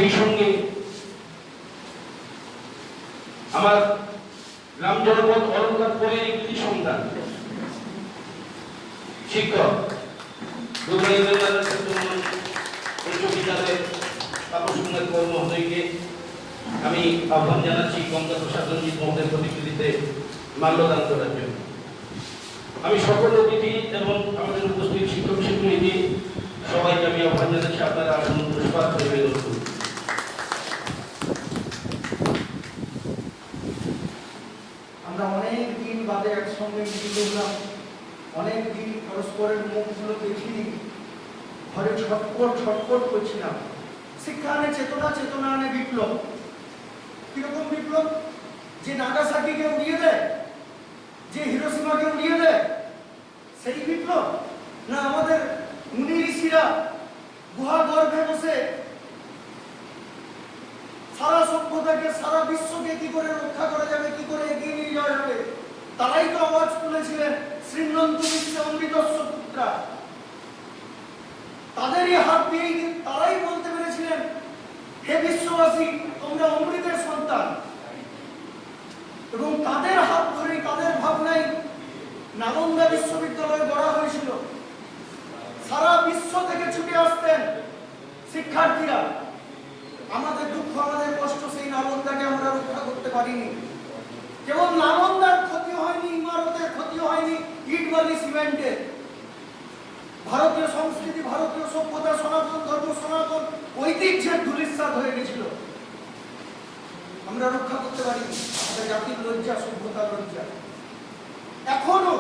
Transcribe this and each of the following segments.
সেই সঙ্গে আমার গ্রাম জনপদ অলঙ্কার পরে একটি সন্তান শিক্ষক মহোদয়কে আমি আহ্বান জানাচ্ছি গঙ্গা প্রসাদ রঞ্জিত মহোদয়ের প্রতিকৃতিতে মাল্যদান করার জন্য। আমি সকল অতিথি এবং আমাদের উপস্থিত শিক্ষক শিক্ষার্থী সবাইকে আমি আহ্বান জানাচ্ছি আপনারা আসন পুরস্কার নিবেদন করুন। আমরা অনেক দিন বাদে একসঙ্গে মিলিত হলাম, অনেক দিন পরস্পরের মুখগুলো দেখিনি, ঘরে ছটফট করছিলাম। শিক্ষা আনে চেতনা, চেতনা আনে বিপ্লব। কিরকম বিপ্লব? যে নাগাসাকিকে উড়িয়ে দেয়, যে হিরোশিমাকে উড়িয়ে দেয়, সেই বিপ্লব? না আমাদের মুনি ঋষিরা গুহা গর্ভে বসে সারা সভ্যতাকে, সারা বিশ্বকে কি করে রক্ষা করা যাবে, কি করে এগিয়ে নিয়ে যাওয়া যাবে, তারাই তো আওয়াজ তুলেছিলেন শ্রীনন্তু বিশ্বে অমৃতস্য পুত্রা। তাদেরই হাত দিয়েই তারাই বলতে পেরেছিলেন, হে বিশ্ববাসী তোমরা অমৃতের সন্তান। এবং তাদের হাত ধরেই, তাদের ভাবনায় নালন্দা বিশ্ববিদ্যালয় গড়া হয়েছিল। সারা বিশ্ব থেকে ছুটে আসতেন শিক্ষার্থীরা। আমাদের দুঃখ, আমাদের কষ্ট, সেই নালন্দাকে আমরা রক্ষা করতে পারিনি। কেবল নালন্দার ক্ষতি হয়নি, ইমারতের ক্ষতি হয়নি, ইট বালি সিমেন্টের। ভারতীয় সংস্কৃতি, ভারতীয় সভ্যতা, সনাতন ধর্ম, সনাতন ঐতিহ্যের ধূলিসাৎ হয়ে গেছিল। আমরা রক্ষা করতে পারিনি। আমাদের জাতির লজ্জা, সভ্যতার লজ্জা। এখনো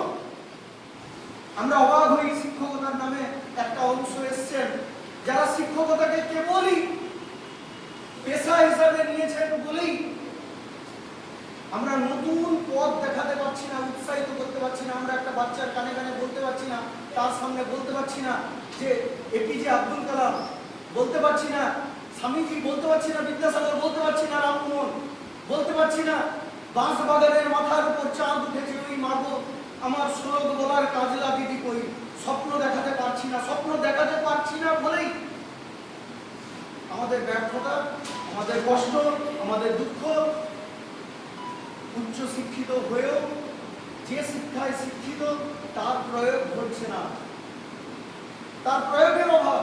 আমরা অবাক হই, শিক্ষকতার নামে একটা অংশ এসছেন যারা শিক্ষকতাকে কেবলই পেশা হিসাবে নিয়েছেন বলেই আমরা নতুন পথ দেখাতে পারছি না, উৎসাহিত করতে পারছি না। আমরা একটা বাচ্চার কানে কানে বলতে পারছি না, তার সামনে বলতে পারছি না যে এপিজে আব্দুল কালাম, বলতে পারছি না স্বামীজি, বলতে পারছি না বিদ্যাসাগর, বলতে পারছি না রামমোহন, বলতে পারছি না বাঁশবাগানের মাথার উপর চাঁদ উঠেছে ওই মাগো আমার শ্লোক বলার কাজলা দিদি কই। স্বপ্ন দেখাতে পারছি না, স্বপ্ন দেখাতে পারছি না বলেই আমাদের ব্যর্থতা, আমাদের কষ্ট, আমাদের দুঃখ। উচ্চ শিক্ষিত হয়েও যে শিক্ষায় শিক্ষিত তার প্রয়োগ ঘটছে না, তার প্রয়োগের অভাব।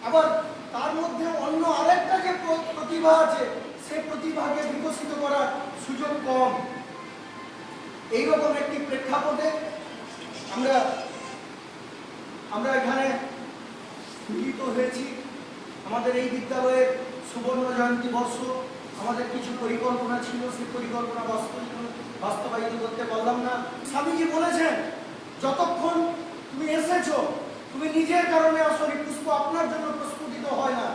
আবার তার মধ্যে অন্য আরেকটা যে প্রতিভা আছে, সে প্রতিভাকে বিকশিত করার সুযোগ কম। এইরকম একটি প্রেক্ষাপটে আমরা এখানে মিলিত হয়েছি। আমাদের এই বিদ্যালয়ের সুবর্ণ জয়ন্তী বর্ষ, আমাদের কিছু পরিকল্পনা ছিল, সেই পরিকল্পনা বাস্তবায়িত করতে পারলাম না। স্বামীজি বলেছেন, যতক্ষণ তুমি এসেছো, তুমি নিজের কারণে আসলে পুষ্প আপনার জন্য প্রস্ফুটিত হয় না।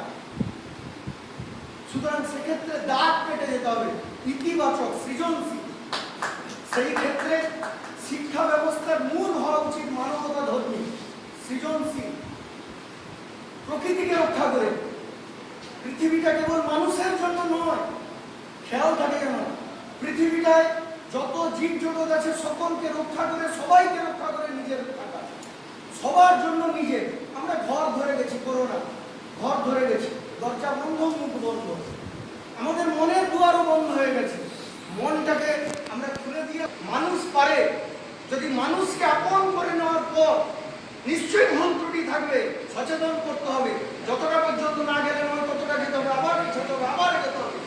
সুতরাং সেক্ষেত্রে দাগ কেটে যেতে হবে, ইতিবাচক, সৃজনশীল। সেই ক্ষেত্রে শিক্ষা ব্যবস্থার মূল হওয়া উচিত মানবতা ধর্মী, সৃজনশীল, প্রকৃতিকে রক্ষা করে। পৃথিবীটা কেবল মানুষের জন্য নয়, খেয়াল থাকে যেন পৃথিবীটায় যত জীব জগৎ আছে সকলকে রক্ষা করে, সবাইকে রক্ষা করে নিজের থাকা, সবার জন্য নিজে। আমরা ঘর ধরে গেছি, করোনা ঘর ধরে গেছি, দরজা বন্ধ, মুখ বন্ধ, আমাদের মনের দুয়ারও বন্ধ হয়ে গেছে। মনটাকে আমরা খুলে দিয়ে মানুষ পারে, যদি মানুষকে আপন করে নেওয়ার পর নিশ্চয়ই ভুল ত্রুটি থাকবে, সচেতন করতে হবে। যতটা পর্যন্ত না গেলে নয় ততটা যেতে হবে, আবার যেতে হবে, আবার যেতে হবে।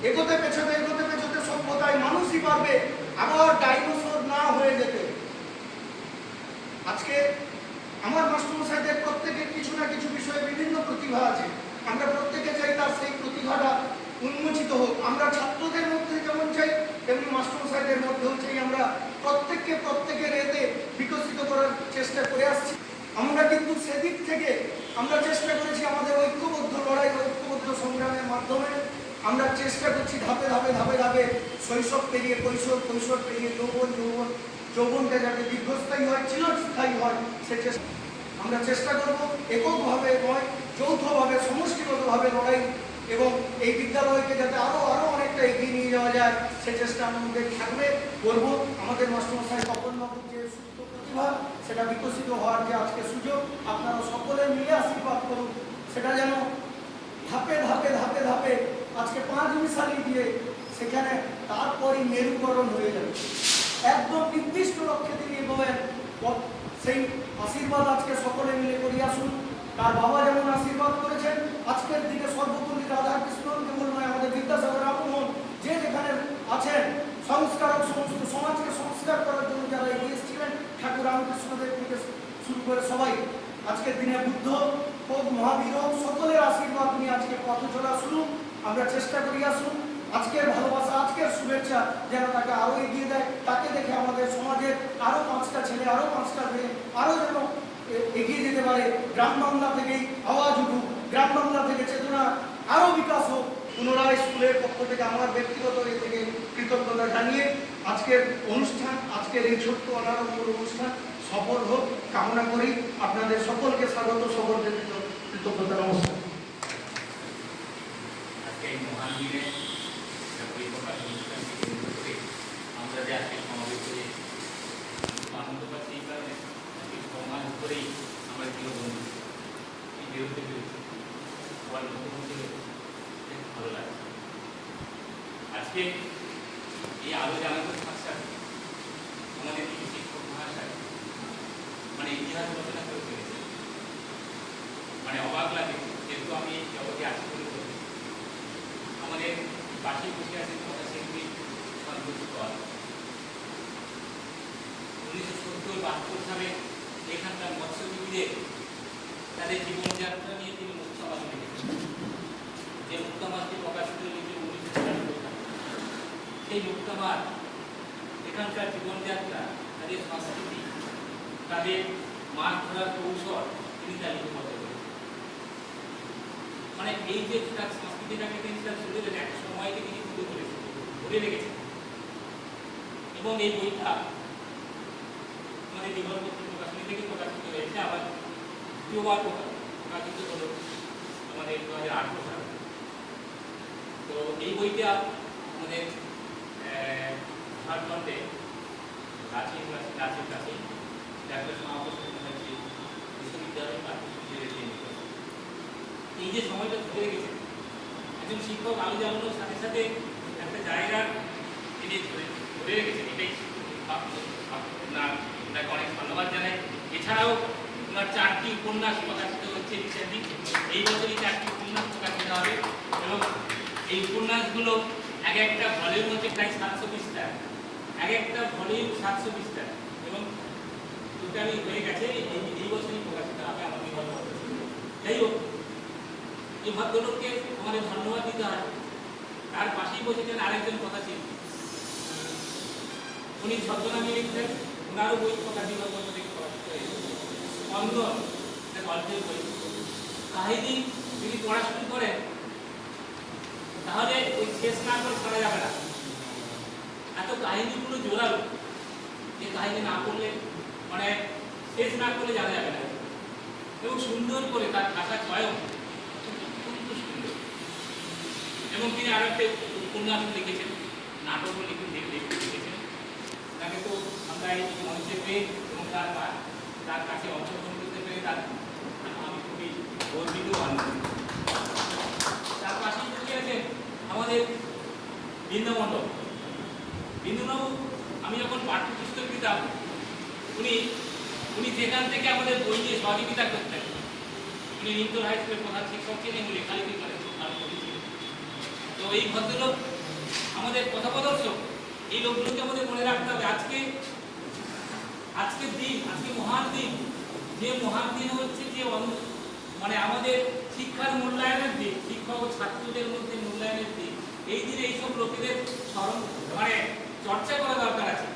এগোতে পেছোতে সভ্যতায় মানুষই পারবে আবার ডাইনোসর না হয়ে যেতে। আজকে আমার মাস্টারমশাইদের প্রত্যেকের কিছু না কিছু বিষয়ে বিভিন্ন প্রতিভা আছে। আমরা প্রত্যেকে চাই তার সেই প্রতিভাটা উন্মোচিত হোক। আমরা ছাত্রদের মধ্যে যেমন চাই, তেমনি মাস্টারমশাইদের মধ্যেও চাই আমরা প্রত্যেকের এতে বিকশিত করার চেষ্টা করে আসছি। আমরা কিন্তু সেদিক থেকে আমরা চেষ্টা করেছি আমাদের ঐক্যবদ্ধ লড়াই, ঐক্যবদ্ধ সংগ্রামের মাধ্যমে আমরা চেষ্টা করছি ধাপে ধাপে শৈশব পেরিয়ে কৈশোর, কৈশোর পেরিয়ে যৌবন, যৌবনটা যাতে দীর্ঘস্থায়ী হয়, চিরস্থায়ী হয়, সে আমরা চেষ্টা করব। এককভাবে নয়, যৌথভাবে, সমষ্টিগতভাবে লড়াই এবং এই বিদ্যালয়কে যাতে আরো অনেকটা এগিয়ে নিয়ে যাওয়া যায় সে চেষ্টা আমাদের থাকবে, করব। আমাদের মাস্টারমশাই তপনবাবুর যে সুপ্ত প্রতিভা, সেটা বিকশিত হওয়ার যে আজকে সুযোগ, আপনারা সকলে মিলে আশীর্বাদ করুন, সেটা যেন ধাপে ধাপে ধাপে ধাপে আজকে 5 মিশালি দিয়ে সেখানে তারপরই মেরুকরণ হয়ে যাবে। একদম নির্দিষ্ট লক্ষ্যে তিনি এগোবেন। সেই আশীর্বাদ আজকে সকলে মিলে করি আসুন। তার বাবা যেমন আশীর্বাদ করেছেন, আজকের দিনে সর্বপল্লী রাধাকৃষ্ণ কেবলময় আমাদের বিদ্যাসাগর রামমোহন যে যেখানে আছেন, সংস্কারক সমস্ত সমাজকে সংস্কার করার জন্য যারা এগিয়ে এসেছিলেন, ঠাকুর রামকৃষ্ণদেব থেকে শুরু করে সবাই আজকের দিনে বুদ্ধ হোক, মহাবীর হোক, সকলের আশীর্বাদ নিয়ে আজকে পথ চলা শুরু। আমরা চেষ্টা করি আসুন আজকের ভালোবাসা, আজকের শুভেচ্ছা যেন তাকে আরো এগিয়ে দেয়। তাকে দেখে আমাদের সমাজের আরো 5টা ছেলে, আরো 5টা মেয়ে আরো যেন এগিয়ে যেতে পারে। গ্রাম বাংলা থেকেই আওয়াজ উঠুক, গ্রাম বাংলা থেকে চেতনা আরো বিকাশ হোক। পুনরায় স্কুলের পক্ষ থেকে আমার ব্যক্তিগত এ থেকে কৃতজ্ঞতা জানিয়ে আজকের অনুষ্ঠান, আজকের এই ছোট্ট অনারম্বর অনুষ্ঠান সফল হোক কামনা করি। আপনাদের সকলকে স্বাগত, সকলকে কৃতজ্ঞতা, নমস্কার। আজকে এই মহান দিনে বই প্রকাশ অনুষ্ঠানকে কেন্দ্র করে আমরা যে আজকে সমাবেশ করে আনন্দ পাচ্ছি, এই কারণে সম্মান করেই আমরা গৃহবন্ধু এই বিরুদ্ধে সবার মুখোমুখি ভালো লাগছে। আজকে এই আলো জানানোর ভাষা আমাদের কিছু শিক্ষক ভাষায় মানে ইতিহাস রচনা করে ফেলেছে। মানে অবাক লাগে, যেহেতু আমি এই জগতে আছি বলে বলি। আমাদের পাশে বসে আছে কথা শিল্পী সন্তোষ কর। 1970-72 সালে এখানকার মৎস্যজীবীদের তাদের জীবনযাত্রা নিয়ে তিনি মুক্তামাস লিখেছেন। যে মুক্তামাসটি প্রকাশিত হয়েছিল 1994 সালে। সেই মুক্তামাস এখানকার জীবনযাত্রা, তাদের সংস্কৃতি, তাদের মাছ ধরার কৌশল তিনি তা লিপিবদ্ধ করেছেন। মানে এই যে তার সংস্কৃতিটাকে তিনি তার ধরে রেখে একটা সময়কে তিনি তুলে ধরেছেন, ধরে রেখেছেন। এবং এই বইটা আমাদের বিগতপত্র প্রকাশনী থেকে প্রকাশিত হয়েছে, আবার দ্বিতীয়বার প্রকাশিত হলো আমাদের 2018 সালে। তো এই বইটা আমাদের ঝাড়খণ্ডে রাঁচির কাছে ডাক্তার সমাবেশ বিশ্ববিদ্যালয় এই যে সময়টা ধরে রেখেছে, একজন শিক্ষক আলো জ্বালানোর সাথে সাথে একটা জায়গার তিনি ধরে রেখেছেন। এটাই ওনাকে অনেক ধন্যবাদ জানাই। এছাড়াও ওনার 4টি উপন্যাস প্রকাশিত হচ্ছে রিসেন্টলি। এই বছরই 4টি উপন্যাস প্রকাশিত হবে এবং এই উপন্যাসগুলো এক একটা ভলিউম হচ্ছে প্রায় 700 পৃষ্ঠা, এক একটা ভলিউম 700 পৃষ্ঠা এবং টোটালি হয়ে গেছে। এই বছরই প্রকাশিত হবে আমার বিগত। যাই হোক, এই ভদ্রলোককে আমাদের ধন্যবাদ দিতে হয়। তার পাশেই বসেছেন আরেকজন কথা শিল্পী, উনি ছদ্মনামে লিখতেন। ওনারও বই প্রকাশিত থেকে প্রকাশিত হয়েছে স্পন্দন, একটা গল্পের বই। কাহিনী যদি পড়া শুরু করেন তাহলে ওই শেষ না করে ছাড়া যাবে না। এত কাহিনীগুলো জোরালো যে কাহিনী না পড়লে মানে শেষ না করলে জানা যাবে না। এবং সুন্দর করে তার ভাষা চয়ন অত্যন্ত সুন্দর। এবং তিনি আরো একটা উপন্যাস লিখেছেন, নাটকও লিখেছেন। তাকে তো আমরা এই মঞ্চে পেয়ে এবং তার কাছে অংশগ্রহণ করতে পেরে আমি খুবই গর্বিত আনন্দিত। তার পাশেই বসে আছেন আমাদের বৃন্দামণ্ডল। বিন্দুবাবু আমি যখন পাঠ্যপুস্তক দিতাম উনি যেখান থেকে আমাদের বই নিয়ে সহযোগিতা করতেন। উনি নিমতল হাই স্কুলের প্রধান শিক্ষক ছিলেন, উনি লেখালেখি করেন আর ছিলেন। তো এই ভদ্রলোক আমাদের পথপ্রদর্শক। এই লোকগুলোকে আমাদের মনে রাখতে হবে। আজকের দিন, আজকে মহান দিন। যে মহান দিন হচ্ছে যে মানে আমাদের শিক্ষার মূল্যায়নের দিন, শিক্ষক ও ছাত্রদের মধ্যে মূল্যায়নের দিন। এই দিনে এইসব লোকেদের স্মরণ মানে চর্চা করা দরকার আছে।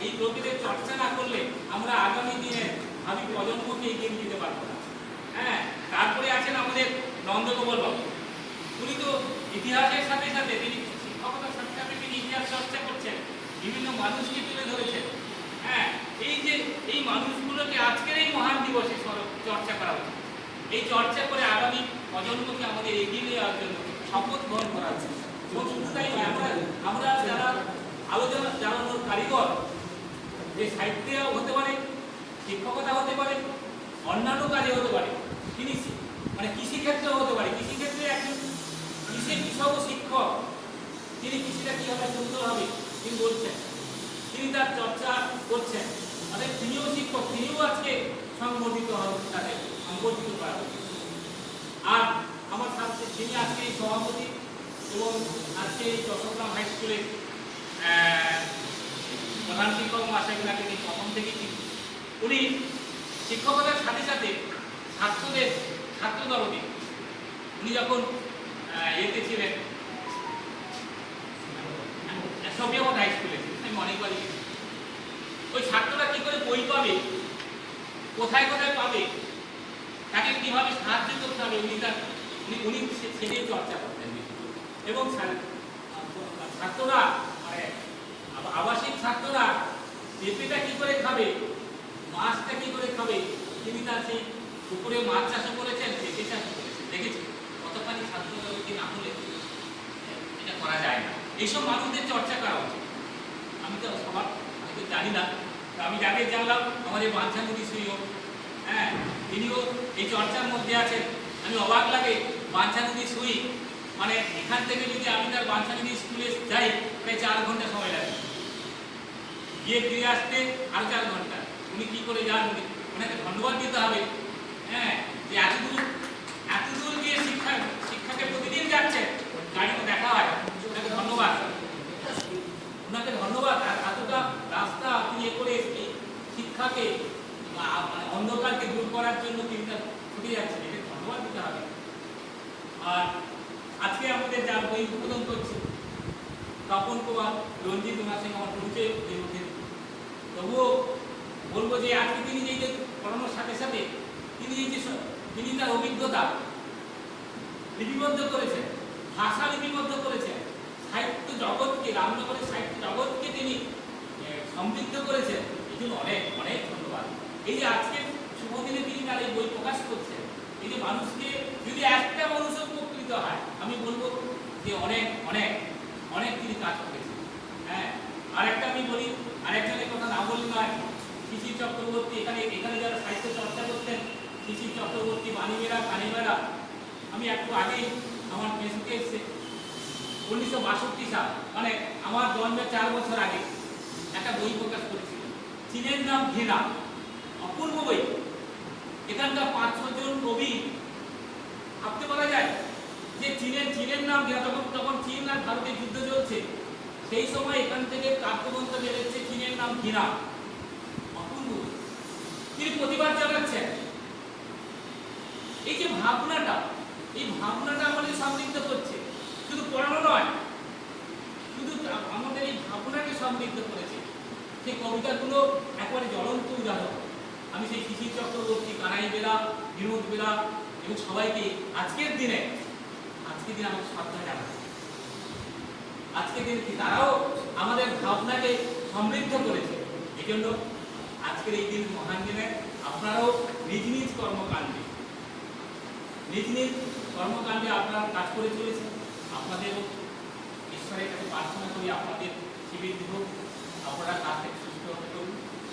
এই লোকেদের চর্চা না করলে আমরা আগামী দিনে ভাবি প্রজন্মকে এগিয়ে নিয়ে যেতে পারবো না। হ্যাঁ, তারপরে আছেন আমাদের নন্দগোপাল বাবু। উনি তো ইতিহাসের সাথে সাথে তিনি শিক্ষকতার সাথে সাথে তিনি ইতিহাস চর্চা করছেন, বিভিন্ন মানুষকে তুলে ধরেছেন। হ্যাঁ, এই যে এই মানুষগুলোকে আজকের এই মহান দিবসে চর্চা করা উচিত। এই চর্চা করে আগামী প্রজন্মকে আমাদের এগিয়ে নেওয়ার জন্য শপথ গ্রহণ করা উচিত। এবং শুধু তাই নয়, আমরা যারা আলোচনা জানানোর কারিগর, যে সাহিত্য হতে পারে, শিক্ষকতা হতে পারে, অন্যান্য কাজে হতে পারে, তিনি মানে কৃষিক্ষেত্রেও হতে পারে। কৃষিক্ষেত্রে একজন কৃষক ও শিক্ষক, তিনি কৃষিটা কীভাবে সুন্দর হবে তিনি বলছেন, তিনি তার চর্চা করছেন, মানে তিনিও শিক্ষক, তিনিও আজকে সংগঠিত হবেন, তাকে সংগঠিত করা হবে। আর আমার সাথে যিনি আজকে এই সভাপতি এবং আজকে এই চট্টগ্রাম হাই স্কুলের প্রধান শিক্ষক মহাশয়গুলাকে তিনি প্রথম থেকে উনি শিক্ষকতার সাথে সাথে ছাত্র দলকে উনি যখন এতে ছিলেন সবিয়াবাদ হাই স্কুলে, আমি অনেকবারই গেছি, ওই ছাত্ররা কি করে বই পাবে, কোথায় কোথায় পাবে, তাকে কিভাবে সাহায্য করতে হবে, উনি সেটাই চর্চা করতেন। এবং ছাত্ররা মানে আবাসিক ছাত্ররা পেঁপেটা কি করে খাবে, মাছটা কি করে খাবে, তিনি তার সেই পুকুরে মাছ চাষও করেছেন, পেঁপে চাষও করেছেন। দেখেছি কতখানি ছাত্রদেরকে না হলে এটা করা যায় না। এইসব মানুষদের চর্চা করা উচিত। আমি তো সবার আমি তো জানি না, আমি যাকে জানলাম আমাদের বাঞ্ছানুদি সুইও, হ্যাঁ তিনিও এই চর্চার মধ্যে আছেন। আমি অবাক লাগে বাঞ্ছানুদি সুই, মানে এখান থেকে যদি আমি তার বাঞ্ছানুদি স্কুলে যাই প্রায় 4 ঘন্টা সময় লাগে, গিয়ে ফিরে আসতে আরো 4 ঘন্টা। উনি কি করে যান, ওনাকে ধন্যবাদ দিতে হবে, হ্যাঁ যে এত দূর গিয়ে শিক্ষাকে প্রতিদিন যাচ্ছে, গাড়িতে দেখা হয়, ওনাকে ধন্যবাদ, ওনাকে ধন্যবাদ। আর এতটা রাস্তা আপনি করে শিক্ষাকে অন্ধকারকে দূর করার জন্য তিনি ছুটে যাচ্ছেন, একে ধন্যবাদ দিতে হবে। আর আজকে আমাদের যার বই উদ্বোধন করছে তপন কুমার রঞ্জিত, ওনার সঙ্গে আমার পরিচয় হয়ে ওঠে, তবুও বলবো যে আজকে তিনি যে পড়ানোর সাথে সাথে তিনি তার অভিজ্ঞতা লিপিবদ্ধ করেছেন, ভাষা লিপিবদ্ধ করেছেন, সাহিত্য জগৎকে, রামনগরের সাহিত্য জগৎকে তিনি সমৃদ্ধ করেছেন। এই জন্য অনেক অনেক ধন্যবাদ। এই যে আজকে শুভ দিনে তিনি তার এই বই প্রকাশ করছেন, এই যে মানুষকে যদি একটা মানুষ উপকৃত হয়, আমি বলবো যে অনেক অনেক অনেক তিনি কাজ করেছেন। হ্যাঁ আরেকটা আমি বলি, আরেকজনের কথা না বলি নয়, শিশির চক্রবর্তী, এখানে যারা সাহিত্য চর্চা করতেন, শিশির চক্রবর্তী, বাণীমেরা, কানিমেরা, আমি একটু আগেই আমার ফেসবুকে এসেছে 1962 সাল, মানে আমার জন্মের 4 বছর আগে একটা বই প্রকাশ করেছিল, চীনের নাম ঘৃণা, অপূর্ব বই। এখানকার 5-6 জন কবি, ভাবতে পারা যায় যে চীনের নাম ঘৃণা, তখন চীন আর ভারতের যুদ্ধ চলছে, সেই সময় এখান থেকে কাব্যগ্রন্থ বেরোচ্ছে চীনের নাম ঘৃণা, অপূর্ব। তিনি প্রতিবাদ জানাচ্ছেন। এই যে ভাবনাটা, এই ভাবনাটা আমাদের সমৃদ্ধ করছে, শুধু পড়ানো নয়, শুধু আমাদের এই ভাবনাকে সমৃদ্ধ করেছে। সেই কবিতাগুলো একবারে জ্বলন্ত উদাহরণ। আমি সেই শিশির চক্রবর্তী, কানাই বেরা, বিনোদ বেরা এবং সবাইকে আজকের দিনে আমাকে শ্রদ্ধা জানাই। আজকের দিনে তারাও আমাদের ভাবনাকে সমৃদ্ধ করেছে। এই জন্য আজকের এই দিন, মহান দিনে আপনারাও নিজ নিজ কর্মকাণ্ডে আপনারা কাজ করে চলেছেন। আপনাদেরও ঈশ্বরের কাছে প্রার্থনা করি আপনাদের শিবির হোক, আপনারা কাজ থেকে সুস্থ হতে করুন।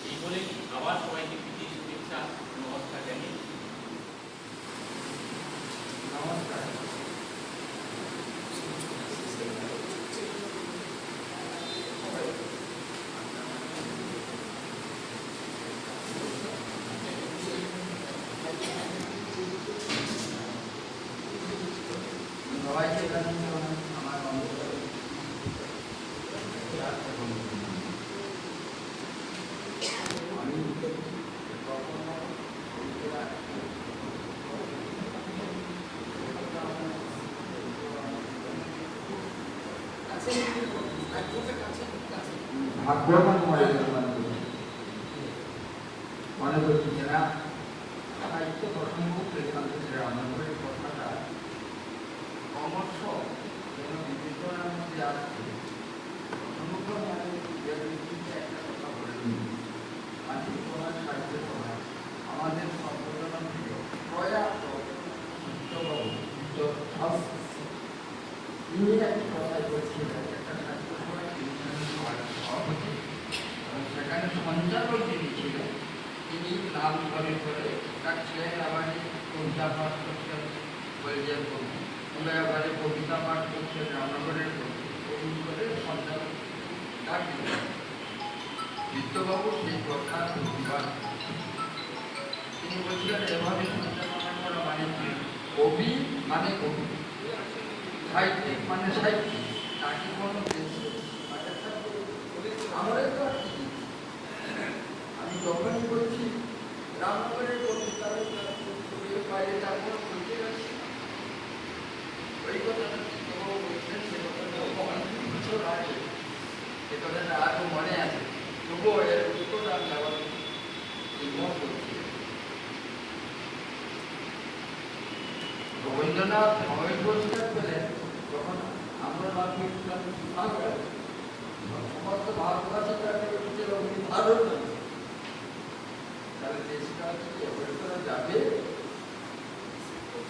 এই বলে আবার সবাইকে প্রীতি, শুভেচ্ছা, নমস্কার জানিয়ে নমস্কার। সবাইকে জানাচ্ছি আমার বন্ধুদের আমি ভাগ্যবান মনে করছি যারা সাহিত্য প্রসঙ্গ এখান থেকে রান্নাঘরের কথাটা ক্রমশ যেন বিবেচনার মধ্যে আসছে। প্রথমক্রমে আমি একটা কথা বলে নিই, আজকে তোমার সাহিত্য সভায় আমাদের সম্বোধনা ছিল প্রয়াস তিনি একটি কথাই বলছিলেন, একটা সাহিত্য সভায় সভাপতি এবং সেখানে সঞ্চালক যিনি ছিলেন তিনি লাল ঘরে ডাকছিলেন আমাকে কবিতা পাঠ করছেন কলেজের কবি, এবারে কবিতা পাঠ করছেন রামনগরের কবি করে সন্তান ডাকি বিদ্যবাবু সেই কথা প্রতিবাদ তিনি বলছিলেন এভাবে সন্তান করা মানে কি? কবি মানে কবি, সাহিত্যিক মানে সাহিত্যিক, তাকে কোনো দেশে আমার তো আর কি। আমি যখনই বলছি রামনগরের কবিতা বাইরে তারপর বলতে যাচ্ছি ওই কথাটা বিদ্যবাবু বলছেন, সে কথাটা অনেক বছর আগে, সে কথাটা আজও মনে আছে, তবুও এর উত্তর আমি আবার করছি। রবীন্দ্রনাথ নোবেল পুরস্কার পেলেন যখন আমরা সমস্ত ভারতবাসী তাকে বলছিল উনি ভারত, তাহলে দেশটা করা যাবে?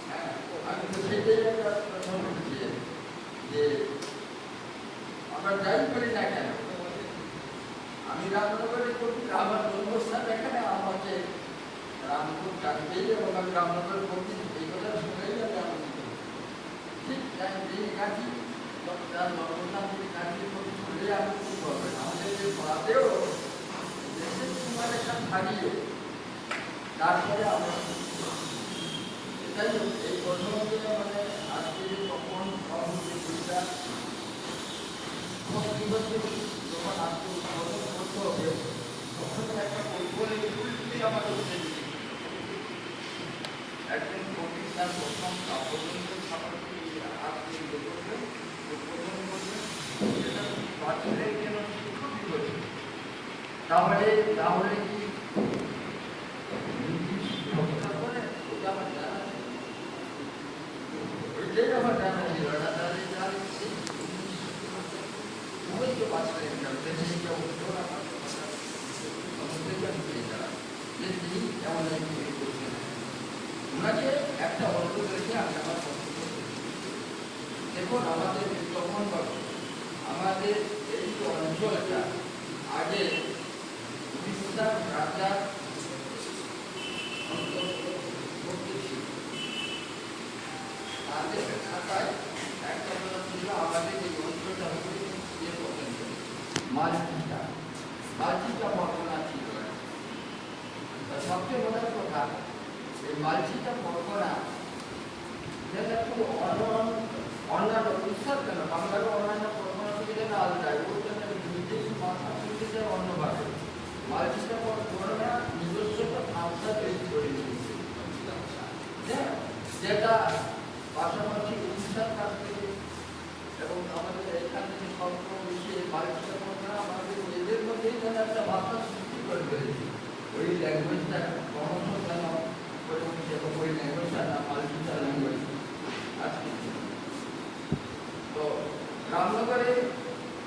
হ্যাঁ, আমি তো সেটাই একটা প্রশ্ন করছি যে আমরা যাই করি না কেন, আমি রামনগরে করি, আমার জন্মস্থান এখানে, আমাকে রামপুর ডাকবেই এবং আমি রামনগর করছি, এই কথা শুনেই আমি আনন্দিত। ঠিক যেই কাজই তার জন্মস্থান থেকে কাজই করতে শুনলে আমি খুব হবে। আমাদের যে পড়াতেও দেশের সীমারেখা ছাড়িয়ে তারপরে আমরা এটাই এই প্রথমে মানে আজকে যে তখন যে বইটা যখন আজকে উদ্বোধন করতে হবে তখন একটা বই উল্টে আমার উঠে একজন কবি তার প্রথম পর্যন্ত সমাজকে আপনি করবেন উদ্বোধন করবেন, সেটা বাচ্চাদের জন্য শিক্ষকই করবে। তাহলে কি শিক্ষকতা করে ওটা আমার জানা নেই, ওইটাই আমার জানা ছিল না। তাহলে খুবই তো বাচ্চাদের যাবে সেইটা উত্তর আমার যে তিনি এমন একটি করছেন ওনাকে একটা অনুরোধ রেখে আমি আমার পছন্দ করি। দেখুন আমাদের তখন আমাদের এই অঞ্চলটা আগে উড়িষ্যার রাজার তাদের খাতায় একটা কথা ছিল আমাদের এই অঞ্চলটা মালচিটা পরগনা ছিল। সবচেয়ে বড় কথা এই মালচিটা পরগনা যেটা খুব অন্যান্য উৎসব কেন বাংলারও অন্যান্য পরগনা থেকে যেন আলাদা, ওর জন্য নিজেই মাথা তুলতে যায় অন্যভাবে। মালচিটা পরগনা নিজস্বতা ভাষা তৈরি করে নিয়েছে, যেটা পাশাপাশি উড়িষ্যার কাছ থেকে এবং আমাদের এখান থেকে স্বল্প মিশিয়ে মালচিটা পরগনা আমাদের এদের মধ্যেই যেন একটা ভাষা সৃষ্টি করে ফেলেছে। ওই ল্যাঙ্গুয়েজটা ক্রমশ যেন করে উঠছে এবং ওই ল্যাঙ্গুয়েজটা না মাল্টিটা ল্যাঙ্গুয়েজ আজকে। তো রামনগরে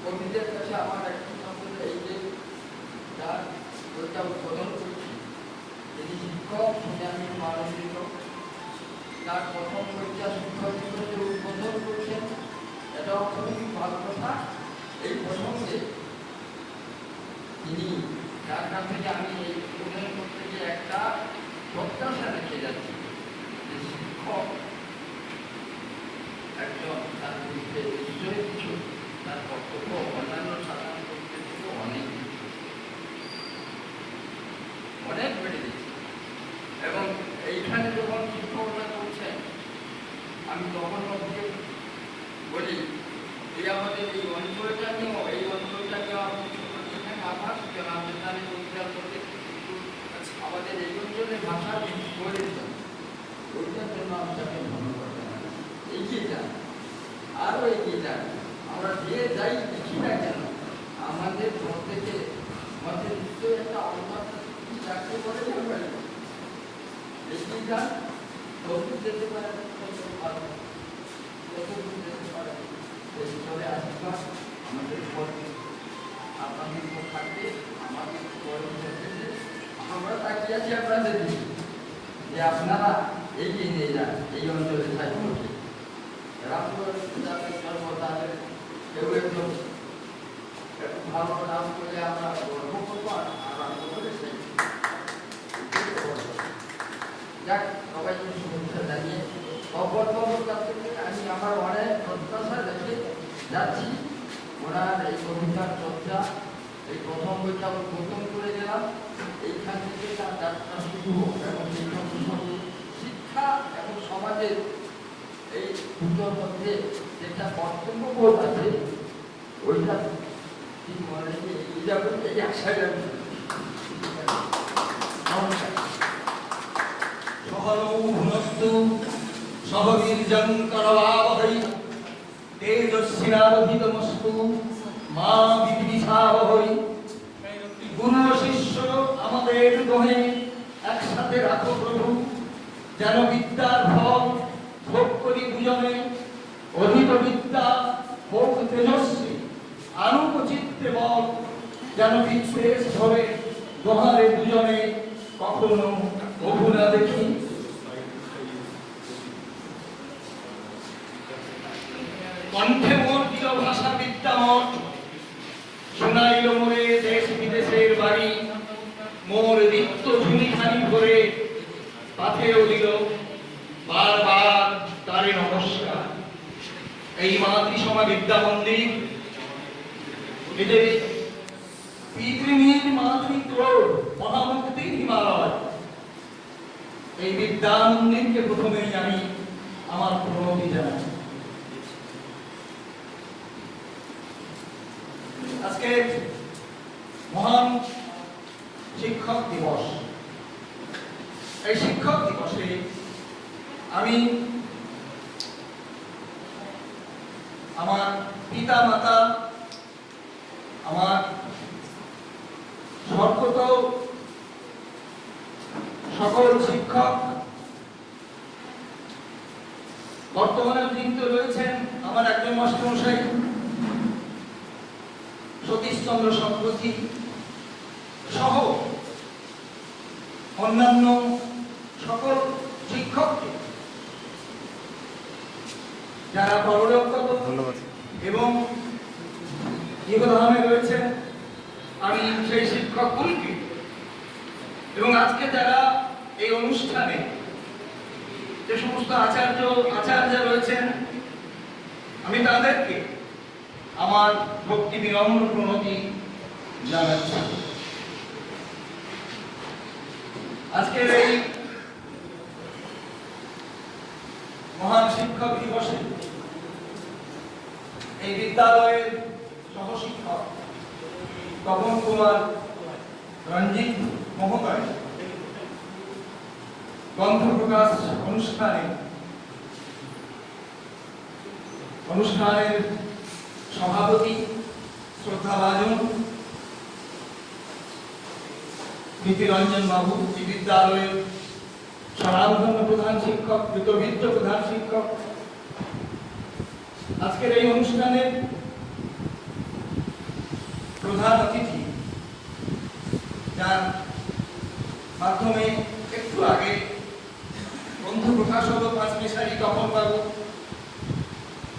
কবিদের কাছে আমার একটি সম্পর্কে এই যে যার বইটা উদ্বোধন করছি তিনি শিক্ষক, শুনে আমি আনন্দিত। তার প্রথম বইটা শিক্ষক হিসেবে উদ্বোধন করছেন, এটাও খুবই ভালো কথা। এই প্রসঙ্গে তিনি যার কাছ থেকে আমি এই উদ্বোধন করতে গিয়ে একটা প্রত্যাশা রেখে যাচ্ছি যে শিক্ষক একজন তার বিরুদ্ধে নিশ্চয়ই কিছু তার কর্তব্য অন্যান্য সাধারণ কর্তৃত্বের থেকে অনেক বেড়ে দিচ্ছে। এবং এইখানে যখন শিক্ষকতা করছেন আমি তখন অবধি বলি এই আমাদের এই অঞ্চলটা নিয়েও আপনি এখানে আভাস কেন আমি উদ্ধার করতে আমাদের এই অঞ্চলের ভাষা প্রয়োজন, ওইটার জন্য আমি তাকে ধন্যবাদ জানাই। এগিয়ে যান, আরও এগিয়ে যান। আমরা যে যাই দেখি না কেন আমাদের প্রত্যেকে মধ্যে নিশ্চয়ই একটা অন্যতা চাকরি করে যাবেন, এগিয়ে যান, তবু যেতে পারেন ভালো, যতটুকু যেতে পারেন এই চলে আশীর্বাদ আমাদের পরে আপনাদের উপর থাকবে, আমাদের পরে আমরা তাকিয়ে আছি আপনাদের দিকে যে আপনারা এগিয়ে নিয়ে যান এই অঞ্চলের সাহিত্যকে। রামনগর তাদের কেউ একজন ভালো নাম করলে আমরা গর্ব করবো, আর রামনগরে সেই যাক সবাই গোপালবাবুর কাছ থেকে আমি আমার অনেক প্রত্যাশা রেখে যাচ্ছি। ওনার এই কবিতার চর্চা, এই প্রথম বইটা প্রথম করে গেলাম, এইখান থেকে তার যাত্রা শুরু হোক এবং সেই সঙ্গে শিক্ষা এবং সমাজের এই দুটোর মধ্যে যেটা কর্তব্যবোধ আছে ওইটা ঠিক মনে রেখে এগিয়ে যাবেন, এই একসাথে নমস্কার। সহনৌ ভুনস্তু সহবীর্যং করবাবহৈ তেজস্বিনাবধিতমস্তু মা বিদ্বিষাবহৈ। গুরু ও শিষ্য আমাদের দোহে একসাথে রাখো প্রভু, যেন বিদ্যার ফল ভোগ করি দুজনে। অধিক বিদ্যা হোক তেজস্বী, আনুক চিত্তে বল, যেন বিদ্বেষ ধরে দোহারে দুজনে কখনো প্রভু না দেখি। কণ্ঠে মোর প্রিয় ভাষা বিদ্যামঠ, শোনাইল মোরে দেশ বিদেশের বাড়ি। মোর নিত্য ঝুনিখানি ভরে পাথেও দিল বারবার তারে নমস্কার। এই মাতৃসমা বিদ্যা মন্দির এদের পৃথিবীর মাতৃক্রোড় মহামুক্তির হিমালয়। এই বিদ্যা মন্দিরকে প্রথমেই আমি আমার প্রণতি জানাই। আজকে মহান শিক্ষক দিবস। এই শিক্ষক দিবসে আমি আমার পিতা মাতা, আমার স্বর্গত সকল শিক্ষক, বর্তমানে জীবিত রয়েছেন আমার একজন মাস্টারমশাই সতীশচন্দ্র সম্প্রতি সহ অন্যান্য সকল শিক্ষককে যারা পরলোকগত এবং ইহধামে রয়েছেন, আমি সেই শিক্ষকগুলিকে এবং আজকে যারা এই অনুষ্ঠানে যে সমস্ত আচার্য রয়েছেন, আমি তাদেরকে আমার ভক্তি বিনম্র প্রণতি জানাচ্ছি। আজকের এই মহান শিক্ষক দিবসে এই বিদ্যালয়ের সহশিক্ষক তপন কুমার রঞ্জিত মহোদয় গ্রন্থ প্রকাশ অনুষ্ঠানের সভাপতি শ্রদ্ধাভাজন নীতিরঞ্জন বাবু, এই বিদ্যালয়ের স্বনামধন্য প্রধান শিক্ষক, কৃতবিদ্য প্রধান শিক্ষক, আজকের এই অনুষ্ঠানের প্রধান অতিথি যার মাধ্যমে একটু আগে গ্রন্থ প্রকাশ হলো পাঁচমিশারি তপন বাবু,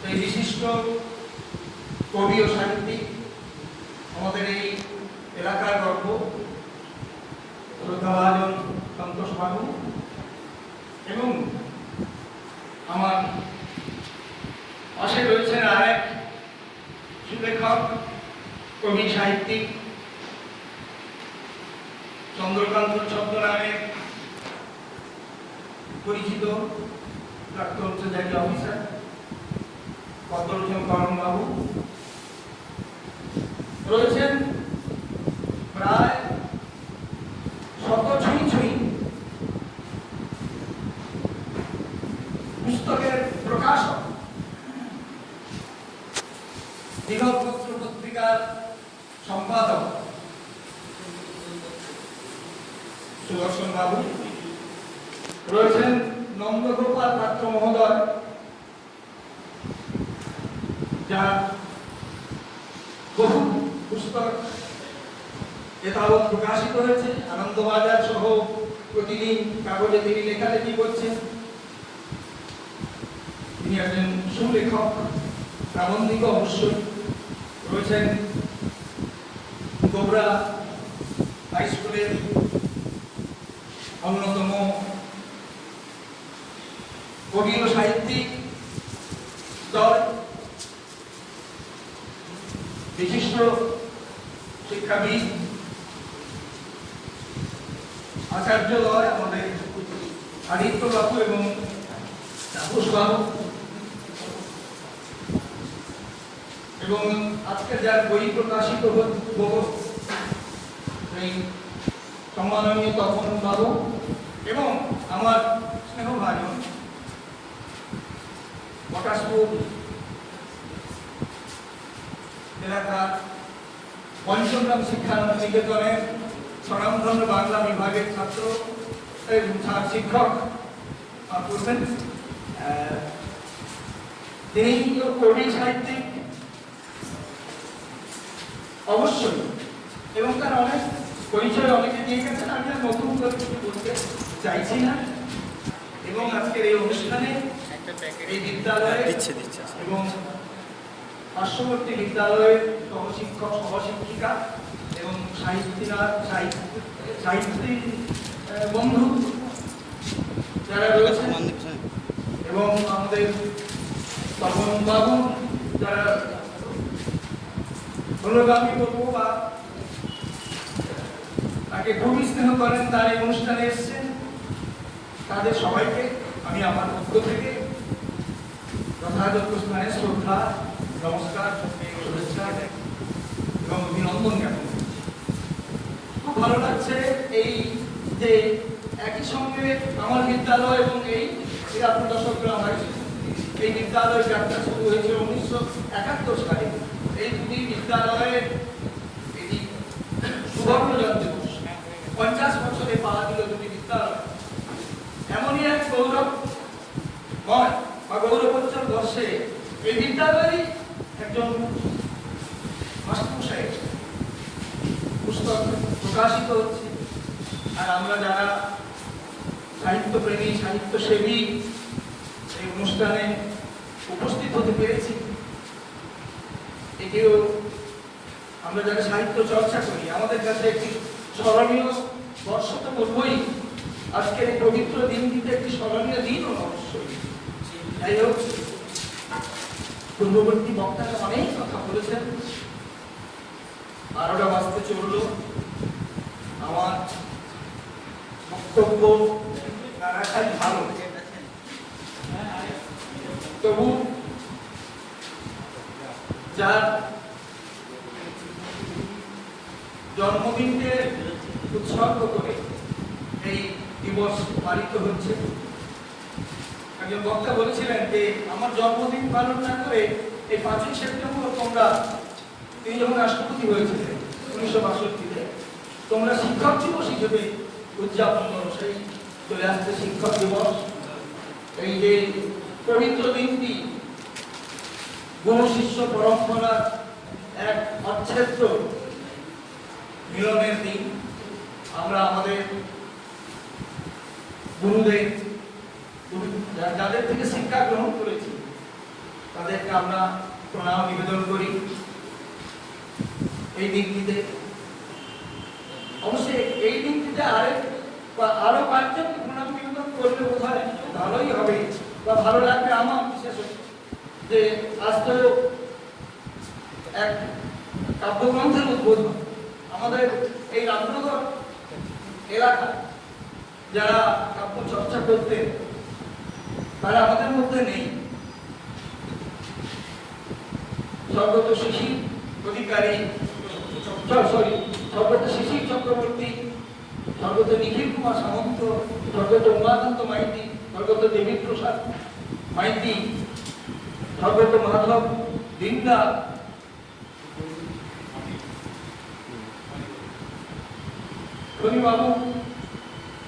এই বিশিষ্ট কবি ও সাহিত্যিক, আমাদের এই এলাকার গর্ব শ্রদ্ধাভাজন সন্তোষ বাবু, এবং আমার পাশে রয়েছেন আরেক সুলেখক কবি সাহিত্যিক চন্দ্রকান্ত ছদ্মনামে পরিচিত প্রাক্তন উচ্চজাতি অফিসার পদ্মলোচন করণ বাবু, রয়েছেন প্রায় ছুঁই পুস্তকের প্রকাশক, দিগপত্র পত্রিকার সম্পাদক সুদর্শন বাবু, রয়েছেন নন্দগোপাল পাত্র মহোদয়, যার বহু পুস্তক এতাবৎ প্রকাশিত হয়েছে, আনন্দবাজার সহ প্রতিদিন কাগজে তিনি লেখালেখি করছেন। তিনি একজন সুলেখক, প্রাবন্ধিক অবশ্যই। রয়েছেন গোবরা হাই স্কুলের অন্যতম কবি ও সাহিত্যিক আচার্যদ্বয় আমাদের আদিত্য বাবু এবং তাপস বাবু, এবং আজকে যার বই প্রকাশিত হলো এই সম্মাননীয় তপন বাবু এবং আমার স্নেহ ভাজন পটাশপুর এলাকার পঞ্চমগ্রাম শিক্ষা নিকেতনের স্বনামধন্য বাংলা বিভাগের ছাত্র শিক্ষক করবেন। তিনি কবি সাহিত্যিক অবশ্যই, এবং তার অনেক পরিচয় অনেকে দিয়ে গেছেন, আমি আর নতুন করে কিছু বলতে চাইছি না। এবং আজকের এই অনুষ্ঠানে এই বিদ্যালয়ে এবং পার্শ্ববর্তী বিদ্যালয়ের সহশিক্ষক সহশিক্ষিকা এবং সাহিত্যিক বন্ধু যারা রয়েছেন এবং আমাদের তপন বাবু যারা অনুগামী বলবো বা তাকে খুবই স্নেহ করেন, তার এই অনুষ্ঠানে এসেছেন, তাদের সবাইকে আমি আমার পক্ষ থেকে যথাযথ স্থানে শ্রদ্ধা, নমস্কার, শুভেচ্ছা এবং অভিনন্দন জ্ঞাপন করছি। খুব ভালো লাগছে এই যে একই সঙ্গে আমার বিদ্যালয় এবং এই শ্রীরামপুর দশগ্রাম এই বিদ্যালয়ের যাত্রা শুরু হয়েছে 1971 সালে। এই দুটি বিদ্যালয়ের এটি সুবর্ণ জয়ন্তী দিবস, 50 বছরে পা দিল দুটি বিদ্যালয়। এমনই এক গৌরবময় বা গৌরবোজ্জ্বল বর্ষে এই বিদ্যালয়েরই একজন মাস্টারমশাই পুস্তক প্রকাশিত হচ্ছে, আর আমরা যারা সাহিত্যপ্রেমী সাহিত্যসেবী এই অনুষ্ঠানে উপস্থিত হতে পেরেছি, এটিও আমরা যারা সাহিত্য চর্চা করি আমাদের কাছে একটি স্মরণীয় বর্ষ তো বলবই, আজকের এই পবিত্র দিনটিতে একটি স্মরণীয় দিনও অবশ্যই। যাই হোক, পূর্ববর্তী বক্তারা অনেক কথা বলেছেন, 12টা বাজতে চলল, আমার বক্তব্য রাখাই ভালো, তবু যার জন্মদিনকে উৎসর্গ করে এই দিবস পালিত হচ্ছে। একজন বক্তা বলেছিলেন যে আমার জন্মদিন পালন না করে এই 5ই সেপ্টেম্বর তোমরা, তিনি যখন রাষ্ট্রপতি হয়েছিলেন 1962-তে, তোমরা শিক্ষক দিবস হিসেবে উদযাপন করো। সেই চলে আসছে শিক্ষক দিবস। এই যে পবিত্র দিনটি গুরু শিষ্য পরম্পরার এক অচ্ছেদ্য মিলনের দিন। আমরা আমাদের গুরুদের যাদের থেকে শিক্ষা গ্রহণ করেছি তাদেরকে আমরা প্রণাম নিবেদন করি এই দিনটিতে। অবশ্যই এই দিনটিতে আরো কয়েকজনকে প্রণাম নিবেদন করলে বোধহয় ভালোই হবে বা ভালো লাগবে আমার বিশেষ, যে আজ তো এক কাব্যগ্রন্থের উদ্বোধন। আমাদের এই রামনগর এলাকা যারা কাব্য চর্চা করতেন তারা আমাদের মধ্যে নেই। স্বর্গত শিশির অধিকারী, স্বর্গত শিশির চক্রবর্তী, স্বর্গত নিখিল কুমার সামন্ত, স্বর্গত উমাকান্ত মাইতি, স্বর্গত দেবীপ্রসাদ মাইতি, স্বর্গত মাধব দিন্দা, বাবু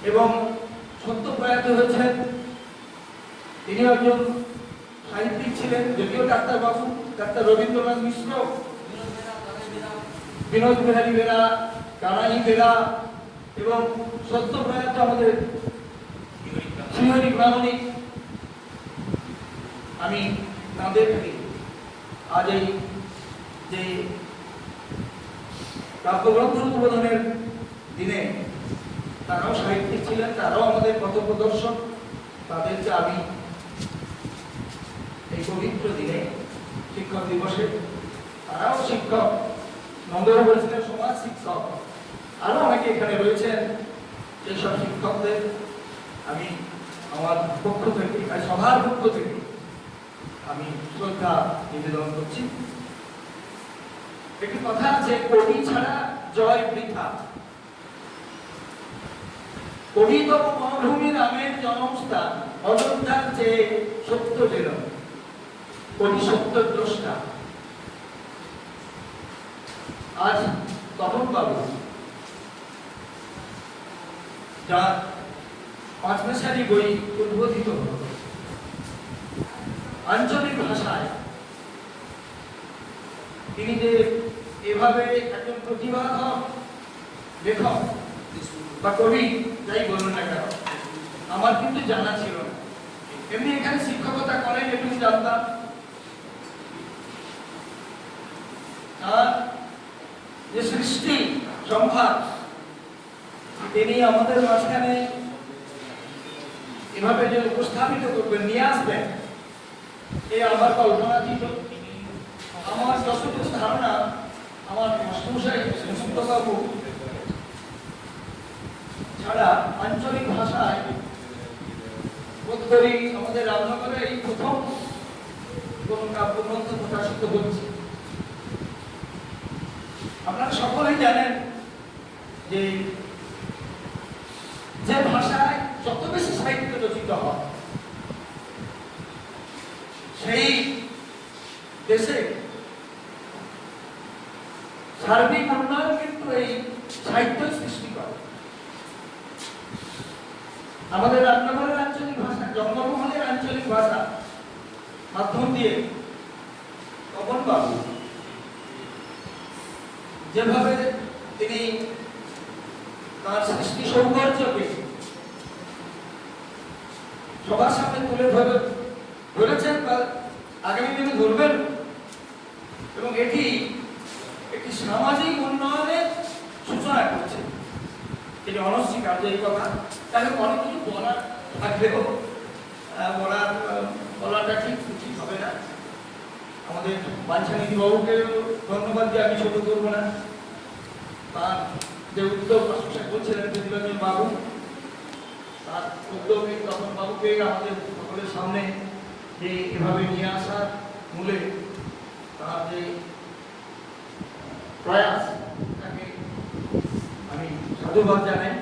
এবং সত্য প্রয়াত হয়েছেন, তিনি একজন সাহিত্যিক ছিলেন, যদিও ডাক্তারবাবু ডাক্তার রবীন্দ্রনাথ মিশ্র, বিনোদ বিহারী বেরা, কানাই বেরা এবং সত্য প্রয়াত আমাদের শ্রীহরি প্রামাণিক। আমি তাদেরকে আজ এই যে কাব্যগ্রন্থ উদ্বোধনের দিনে, তারাও সাহিত্যিক ছিলেন, তারাও আমাদের পথপ্রদর্শক, তাদেরকে আমি এই পবিত্র দিনে শিক্ষক দিবসে, তারাও শিক্ষক, নন্দরা বলেছিলেন সমাজ শিক্ষক, আরো অনেকে এখানে রয়েছেন সেসব শিক্ষকদের আমি আমার পক্ষ থেকে সবার পক্ষ থেকে আমি শ্রদ্ধা নিবেদন করছি। একটি কথা আছে, কবি ছাড়া জয় বৃথা। কবি তব মরুভূমি রামের জন্মস্থান, অযোধ্যার চেয়ে সত্য যেন কবি সত্য দ্রষ্টা। আজ তপন বাবু যার 5 মেশারি বই উদ্বোধিত হল, আঞ্চলিক ভাষায় তিনি যে এভাবে একজন প্রতিভাধর লেখক বা কবি যাই বলুন না কেন, আমার কিন্তু জানা ছিল না। এমনি এখানে শিক্ষকতা করেন এটুকু জানতাম। আর যে সৃষ্টি সম্ভার তিনি আমাদের মাঝখানে এভাবে যে উপস্থাপিত করবেন, নিয়ে আসবেন, আমার কল্পনাতীত। আমার যতটুকু ধারণা, আমার মাস্টারমশাই বাবু ছাড়া আঞ্চলিক ভাষায় বোধ করি আমাদের রামনগরে এই প্রথম কোন কাব্যগ্রন্থ প্রকাশিত হচ্ছে। আপনারা সকলেই জানেন যে যে ভাষায় যত বেশি সাহিত্য রচিত হয় সেই দেশে সার্বিক উন্নয়ন কিন্তু এই সাহিত্য সৃষ্টি করে। আমাদের রামনগরের আঞ্চলিক ভাষা, জঙ্গলমহলের আঞ্চলিক ভাষা মাধ্যম দিয়ে তপন বাবু যেভাবে তিনি তার সৃষ্টি সৌন্দর্যকে সবার সামনে তুলে ধরেছেন বা আগামী দিনে ধরবেন, এবং এটি একটি সামাজিক উন্নয়নের সূচনা করছে, এটি অনস্বীকার্য এই কথা। তাহলে অনেক কিছু বলার থাকলেও বলাটা ঠিক হবে না। আমাদের বাঞ্ছানিধি বাবুকে ধন্যবাদ দিয়ে আমি ছোট করবো না। তার যে উদ্যোগ বলছিলেন প্রতিরঞ্জন বাবু, তার উদ্যোগে তখন বাবুকে আমাদের সকলের সামনে যে এভাবে নিয়ে আসার মূলে তার যে প্রয়াস, তাকে আমি সাধুবাদ জানাই।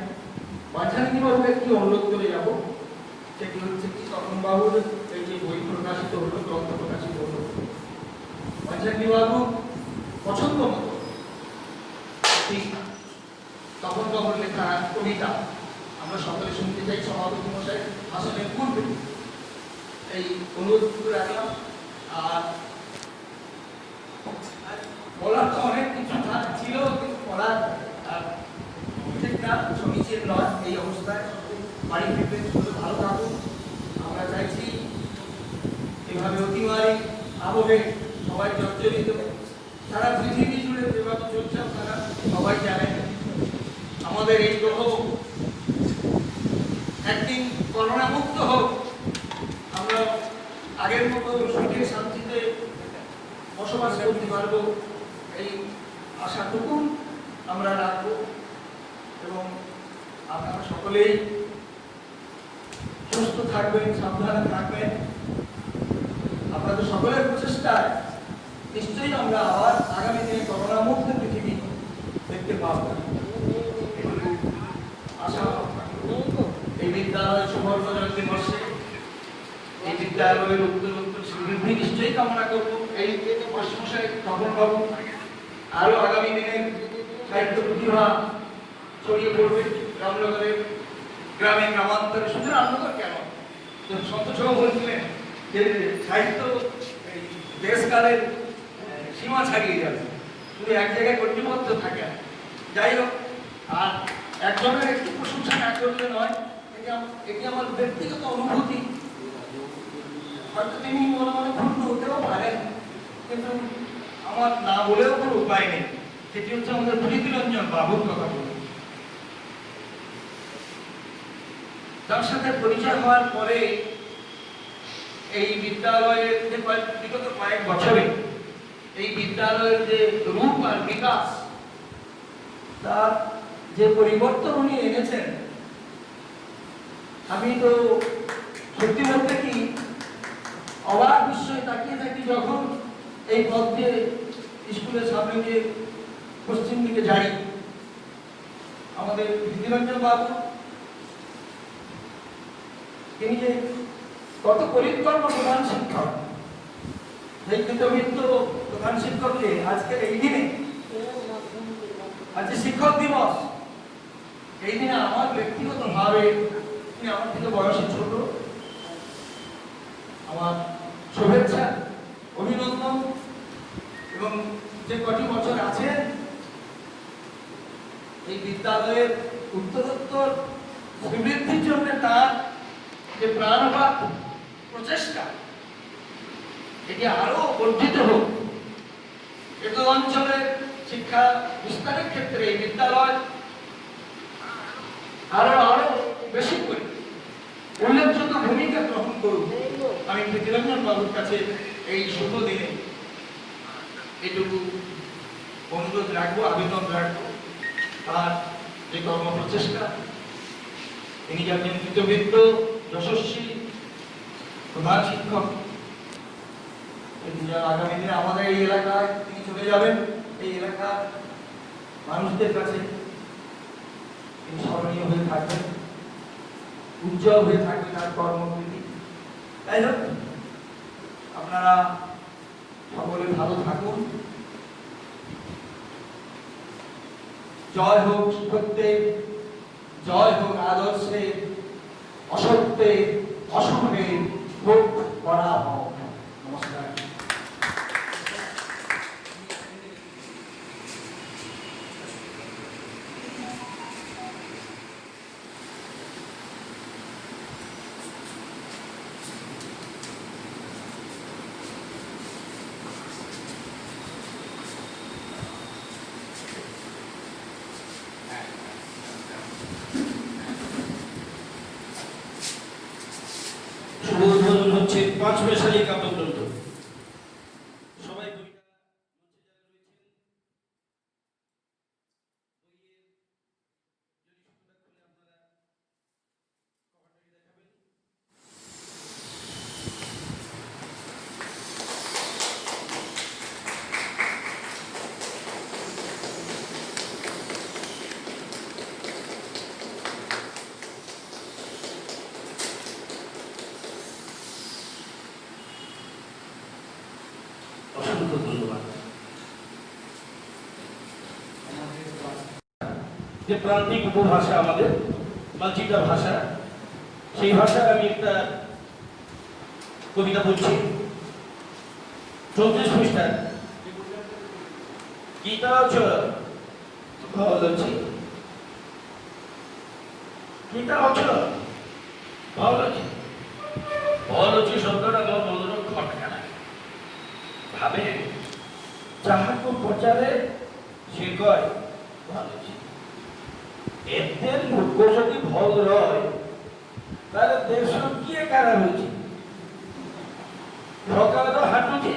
বাঞ্ছানিধি বাবুকে একটু অনুরোধ করে যাব, সেটি হচ্ছে কি, তপন বাবুর এই যে বই প্রকাশিত হলো, গ্রন্থ প্রকাশিত হলো, বাঞ্ছানিধি বাবু পছন্দ মতো ঠিক তপন বাবুর লেখা কবিতা আমরা সকলে শুনতে চাই। সভাপতি মশাই ভাষণের পূর্বে এই অনুরোধ রাখলাম। আর বলার তো অনেক কিছু ছিল, কিন্তু বলার ঠিক না, সমীচীন নয়। এই অবস্থায় বাড়ি ফিরতে ভালো থাকুন আমরা চাইছি। এভাবে অতিমারী আবহে সবাই জর্জরিত, সারা পৃথিবী জুড়ে যেভাবে চলছে আপনারা সবাই জানেন। আমাদের এই গ্রহ একদিন করোনা মুক্ত হোক, আমরা আগের মতো সুখে শান্তিতে বসবাস করতে পারবো, এই আশাটুকু আমরা রাখবো। এবং আপনারা সকলেই সুস্থ থাকবেন, সাবধানে থাকবেন। আপনাদের সকলের প্রচেষ্টায় নিশ্চয়ই আমরা আবার আগামী দিনে করোনা মুক্ত পৃথিবী দেখতে পাবো। আশা এই বিদ্যালয়ের সুবর্ণ জয়ন্তী বর্ষে এই বিদ্যালয়ের উত্তর সমৃদ্ধি নিশ্চয়ই কামনা করবো। এই মাস্টারমশাই তপন বাবু আরো আগামী দিনের সাহিত্য প্রতিভা ছড়িয়ে পড়বে রামনগরের গ্রামে, গ্রামান্তরে। শুধু রামনগর কেন, সন্তোষ বাবু বলছিলেন যে সাহিত্য দেশকালের সীমা ছাড়িয়ে যাবে, শুধু এক জায়গায় কর্তৃপক্ষ থাকে। যাই হোক, আর একজনের একটু প্রশংসা না করলে নয়, এটি আমার ব্যক্তিগত অনুভূতি। হয়তো তিনি মনে মনে ক্ষুণ্ণ হতেও পারেন, কিন্তু আমার না বলেও কোনো উপায় নেই। সেটি হচ্ছে আমাদের প্রীতিরঞ্জন বাবুর কথা বলি, যার সাথে পরিচয় হওয়ার পরে এই বিদ্যালয়ের যে বিগত কয়েক বছরে এই বিদ্যালয়ের যে রূপ আর বিকাশ, তার যে পরিবর্তন উনি এনেছেন, আমি তো সত্যি বলতে কি অবাক বিস্ময়ে তাকিয়ে থাকি যখন এই পথ দিয়ে স্কুলের সামনে দিয়ে পশ্চিম দিকে যাই। আমাদের বিদ্যারঞ্জন বাবু তিনি যে কত পরিকল্প প্রধান শিক্ষক, এই কৃতবিত্ত প্রধান শিক্ষককে আজকের এই দিনে, আজকে শিক্ষক দিবস, এই দিনে আমার ব্যক্তিগত ভাবে তিনি আমার থেকে বয়সে ছোট, আমার শুভেচ্ছা অভিনন্দন এবং যে কটি বছর আছেন এই বিদ্যালয়ের উত্তরোত্তর সমৃদ্ধির জন্য তার যে প্রাণপাত প্রচেষ্টা এটি আরো বর্ধিত হোক। এত অঞ্চলের শিক্ষা বিস্তারের ক্ষেত্রে এই বিদ্যালয় আরো বেশি করে উল্লেখযোগ্য ভূমিকা গ্রহণ করুক। আমি প্রীতিরঞ্জন বাবুর কাছে এই শুভ দিনে এটুকু অনুরোধ রাখবো, আবেদন রাখবো। আর যে কর্ম প্রচেষ্টা তিনি একজন কৃতবিত্ত যশস্বী প্রধান শিক্ষক, আগামী দিনে আমাদের এই এলাকায় তিনি চলে যাবেন, এই এলাকার মানুষদের কাছে তিনি স্মরণীয় হয়ে থাকবেন, উজ্জ্বল হয়ে থাকবে তার কর্মকৃতি। তাই হোক, আপনারা সকলে ভালো থাকুন। জয় হোক সত্যে, জয় হোক আদর্শে, অসত্যে অশুভে হোক পরাভব। নমস্কার। শুভ উদ্বোধন হচ্ছে 5 বৈশালী কাব্যগ্রন্থ। সবাই বইটা মঞ্চে যারা রয়েছেন বইয়ের যদি শুরুটা খুলে আপনারা কভারটাকে দেখাবেন। অসংখ্য ধন্যবাদ। যে প্রান্তিক উপভাষা আমাদের মাল্টিটা ভাষা, সেই ভাষায় আমি একটা কবিতা বলছি। 34 পৃষ্ঠার গীতা হচ্ছে ভাওলজি, গীতা হচ্ছে ভাওলজি। ভাওলজি শব্দটা আমার মনোরম খটকা লাগে। ভাবে যাহাকে পচারে সে কয় ভালোজি। এদের লোক যদি ভল রয় তাহলে দেশ কি কারা হয়েছে সকালে তো হাঁটুছি,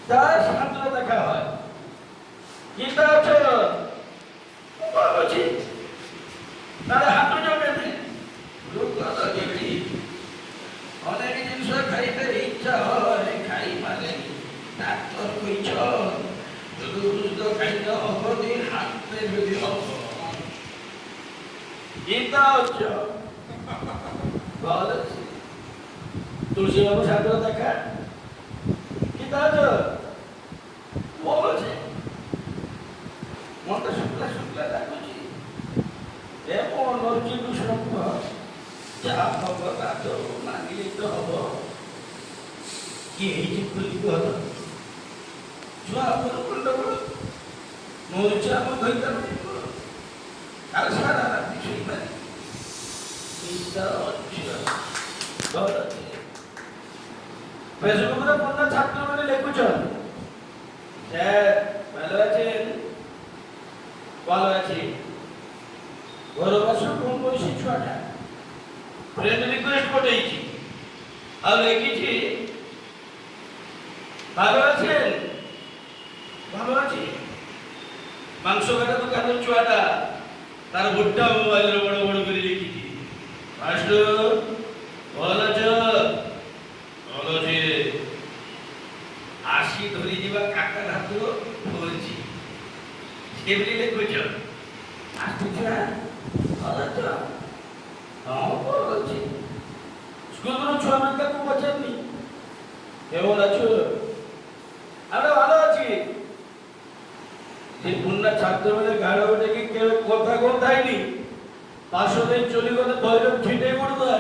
তার ছাত্র দেখা হয় কিন্তু হচ্ছে ভালোজি, তারা হাঁটু জমে অনেক জিনিস খাইতে ইচ্ছা হয়, খাই মানে ডাক্তার কইছ শুধু বুঝতো খাইতে অবধি হাঁটতে যদি হব গীতা হচ্ছে তুলসী বাবু ছাত্র দেখা গীতা হচ্ছে বলছে মনটা শুক্লা শুক্লা রাখুছি এমন নরকি দুঃসম্ভ যা হব তা তো মানিলেই তো হব। কি এই যে খুলিতে হলো ছুয়া পরকুণ্ড মৌচা আমার ধৈর্য আর সারা রাত্রি শুই পারি ফেসবুকে পড়না ছাত্র মানে লেখুছেন স্যার ভালো আছেন, ভালো আছি, ঘর বসে কোন বয়সী ছুয়াটা ফ্রেন্ড রিকোয়েস্ট করেছি আর লিখেছি ভালো আছেন, ভালো আছি। মাংস কাটা দোকানের চুয়াটা তার ভুট্টা মোবাইলের বড় বড় করে লিখেছি মাস্টার বলো যে আশি ধরে যাবা কাকার হাত বলছি সেগুলি লেখছ আসতেছ বলছি স্কুল ছুয়া কাকু পচারনি কেমন আছো? আমরা ভালো আছি। যে বন্যা ছাত্রবেলা গাড়ি ডেকে কেউ কথা কথায়নি 500 দিন চলে গেলে ভৈরব ছিটে পড়বে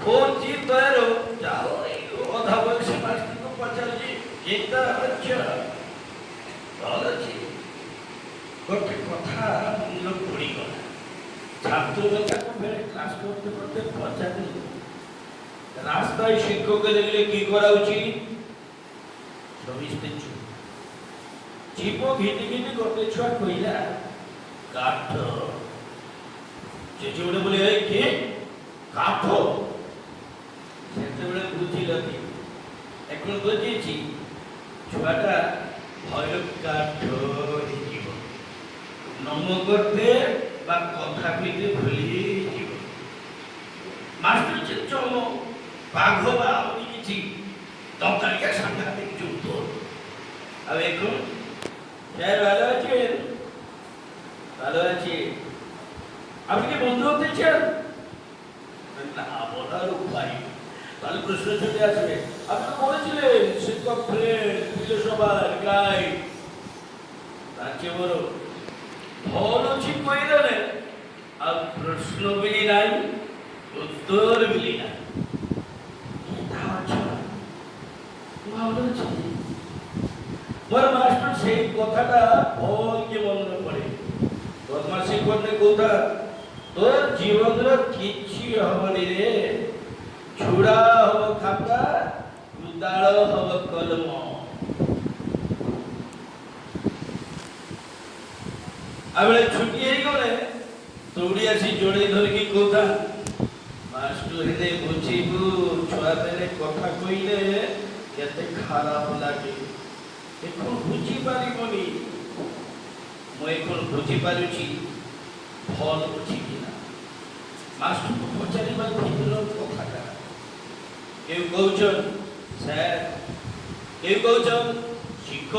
ফোন চিপ ধরো যাও এই কথা বলছে মাস্টারকে পচারছি চিন্তা হচ্ছে ভালো আছি। গোটে কথা মনে পড়ি গলা ছাত্রবেলাকে ফেরে ক্লাস করতে করতে পচারি রাস্তায় শিক্ষককে দেখলে কি করা উচিত? সবিস্তে চিপ ঘিটি ঘিটি গোটে ছুয়া কইলা কাঠ চেঁচে উঠে বলে এই কে কাঠ সেତେବେଳେ বুঝিল কি এখন বুঝেছি ছুয়াটা ভৈরব কাঠ ହେଇଯିବ নম করতে বা কথা কইতে ভুলি ଯିବ মাস্টার যে চম বাঘ বা অন্য কিছু দমকারিয়া সাংঘাতিক যুদ্ধ আর এখন স্যার ভালো আছেন? ভালো আছি। আপনি কি বন্ধু হতে চান? না বলার উপায় তাহলে প্রশ্ন চলে আসবে আপনি তো বলেছিলেন শিক্ষক ফ্রেন্ড ফিলোসফার গাইড তার চেয়ে বড় ভালো ঠিক কইলে আর প্রশ্ন বিলি নাই উত্তর বিলি নাই ভালো আছে মোর মাস্টার সেই কথাটা ভলকে মনে পড়ে বদমাসি করলে কোথা তোর জীবনের কিছু হবনি রে ছুড়া হব খাতা উদাଳ হব কলম আবেলে ছুটি ହେଇଗଲେ দৌড়ি আসি জড়েই ধরিকি কোথা মাস্টার হেলে বুঝিবু ছুয়া বেলে কথা কইলে কেতে খারাপ লাগে এখন বুঝি পারিবনি ମୁଁ এখন ବୁଝିପାରୁଛି ଭଲ ଅଛି କିନା ମାଷ୍ଟରକୁ ପଚାରିବା ଭିତର କଥାଟା କେউ କହୁଛନ୍ ସ୍ୟାର କେউ କହୁଛନ୍ ଶିକ୍ଷକ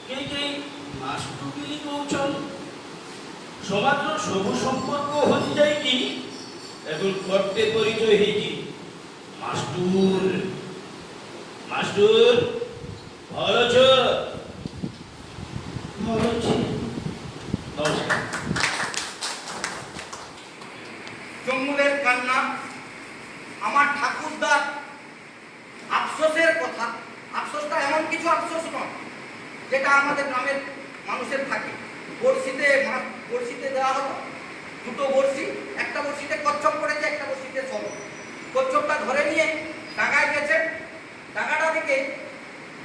କେହି କେହି ମାଷ୍ଟର ବୋଲି କହୁଛନ୍ ସମାଜର ସବୁ ସମ୍ପର୍କ ହଜିଯାଇକି এখন ଗୋଟେ ପରିଚୟ ହେଇଛି ମାଷ୍ଟର ମାଷ୍ଟର ଭଲ ଅଛ? ভালো আছি। নমস্কার। জঙ্গলের কান্না আমার ঠাকুরদার আফসোসের কথা। আফসোসটা এমন কিছু আফসোস নয় যেটা আমাদের গ্রামের মানুষের থাকে। বড়শিতে দেওয়া হলো দুটো বড়শি, একটা বড়শিতে কচ্ছপ পড়েছে, একটা বড়শিতে সল। কচ্ছপটা ধরে নিয়ে ডাঙায় গেছে, ডাঙাটা থেকে